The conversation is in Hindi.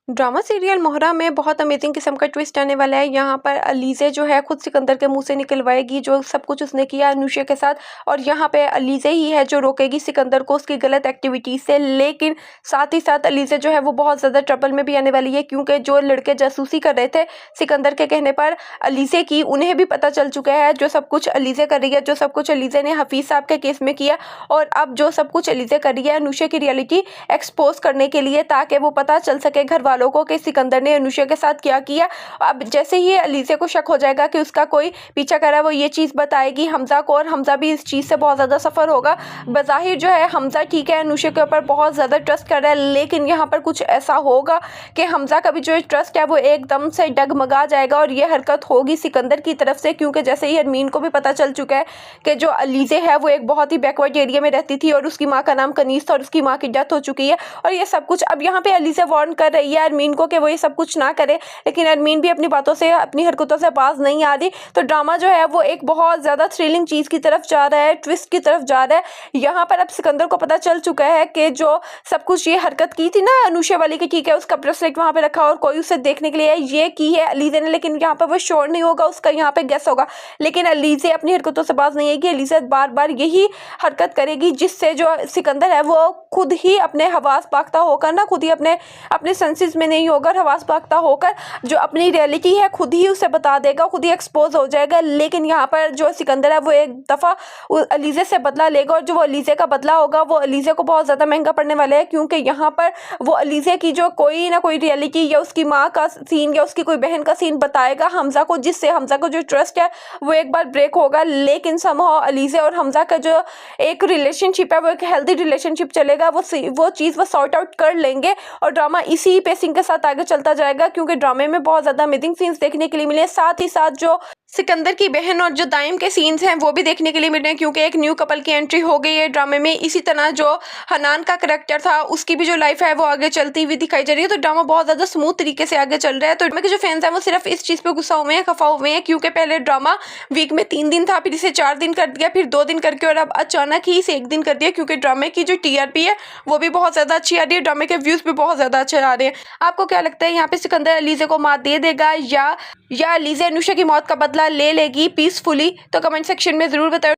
ड्रामा सीरियल मोहरा में बहुत अमेजिंग किस्म का ट्विस्ट आने वाला है। यहाँ पर अलीज़े जो है खुद सिकंदर के मुंह से निकलवाएगी जो सब कुछ उसने किया अनुषा के साथ, और यहाँ पे अलीज़े ही है जो रोकेगी सिकंदर को उसकी गलत एक्टिविटीज़ से। लेकिन साथ ही साथ अलीज़े जो है वो बहुत ज़्यादा ट्रबल में भी आने वाली है, क्योंकि जो लड़के जासूसी कर रहे थे सिकंदर के कहने पर अलीज़े की, उन्हें भी पता चल चुका है जो सब कुछ अलीज़े कर रही है, जो सब कुछ अलीज़े ने हफीज़ साहब के केस में किया। और अब जो सब कुछ अलीज़े कर रही है अनुषा की रियलिटी एक्सपोज करने के लिए, ताकि वो पता चल सके घर वालों को कि सिकंदर ने अनुषा के साथ क्या किया। अब जैसे ही अलीज़े को शक हो जाएगा कि उसका कोई पीछा कर रहा है, वो ये चीज़ बताएगी हमजा को, और हमजा भी इस चीज़ से बहुत ज़्यादा सफ़र होगा। बज़ाहिर जो है हमजा ठीक है अनुषा के ऊपर बहुत ज़्यादा ट्रस्ट कर रहा है, लेकिन यहाँ पर कुछ ऐसा होगा कि हमजा का भी जो ट्रस्ट है वो एकदम से डगमगा जाएगा, और ये हरकत होगी सिकंदर की तरफ से, क्योंकि जैसे ही अरमीन को भी पता चल चुका है कि जो अलीज़े है वो एक बहुत ही बैकवर्ड एरिया में रहती थी और उसकी माँ का नाम कनीस था और उसकी माँ की डेथ हो चुकी है, और ये सब कुछ अब यहाँ पे अलीज़े वार्न कर रही है अरमीन को कि वो ये सब कुछ ना करे। लेकिन अरमीन भी अपनी बातों से, अपनी हरकतों से बाज नहीं आ रही। तो ड्रामा जो है वो एक बहुत ज़्यादा थ्रिलिंग चीज़ की तरफ जा रहा है, ट्विस्ट की तरफ जा रहा है। यहाँ पर अब सिकंदर को पता चल चुका है कि जो सब कुछ ये हरकत की थी ना अनुषा वाली की, ठीक है उसका ब्रेसलेट वहाँ पे रखा और कोई उसे देखने के लिए ये की है अलीज़े ने, लेकिन यहाँ पर वो श्योर नहीं होगा, उसका यहाँ पे गेस होगा। लेकिन अलीज़े अपनी हरकतों से बाज नहीं आएगी, अलीज़े बार बार यही हरकत करेगी जिससे जो सिकंदर है वो खुद ही अपने हवास पाख्ता होकर ना, खुद ही अपने सेंसेस में नहीं होकर, हवास पाख्ता होकर जो अपनी रियलिटी है खुद ही उसे बता देगा, खुद ही एक्सपोज हो जाएगा। लेकिन यहाँ पर जो सिकंदर है वो एक दफ़ा अलीज़े से बदला लेगा, और जो वो अलीज़े का बदला होगा वो अलीज़े को बहुत ज़्यादा महंगा पड़ने वाला है, क्योंकि यहाँ पर वो अलीज़े की जो कोई ना कोई रियलिटी या उसकी माँ का सीन या उसकी कोई बहन का सीन बताएगा हमजा को, जिससे हमजा को जो ट्रस्ट है वो एक बार ब्रेक होगा। लेकिन समहाउ अलीज़े और हमजा का जो एक रिलेशनशिप है वो एक हेल्दी रिलेशनशिप चलेगा, वो चीज़ वो सॉर्ट आउट कर लेंगे, और ड्रामा इसी पेसिंग के साथ आगे चलता जाएगा, क्योंकि ड्रामे में बहुत ज़्यादा अमेजिंग सीन्स देखने के लिए मिले। साथ ही साथ जो सिकंदर की बहन और जो दाइम के सीन्स हैं वो भी देखने के लिए मिल रहे हैं, क्योंकि एक न्यू कपल की एंट्री हो गई है ड्रामे में। इसी तरह जो हनान का करैक्टर था उसकी भी जो लाइफ है वो आगे चलती हुई दिखाई जा रही है। तो ड्रामा बहुत ज़्यादा स्मूथ तरीके से आगे चल रहा है। तो ड्रामे के जो फैंस हैं वो सिर्फ इस चीज़ पे गुस्सा हुए हैं, खफा हुए हैं, क्योंकि पहले ड्रामा वीक में 3 दिन था, फिर इसे 4 दिन कर दिया, फिर 2 दिन करके, और अब अचानक ही इसे 1 दिन कर दिया, क्योंकि ड्रामे की जो TRP है वो भी बहुत ज़्यादा अच्छी आ रही है, ड्रामे के व्यूज़ भी बहुत ज़्यादा अच्छे आ रहे हैं। आपको क्या लगता है यहाँ पे सिकंदर अलीज़े को मात दे देगा या अलीज़े अनुषा की मौत का बदला ले लेगी पीसफुली? तो कमेंट सेक्शन में ज़रूर बताओ।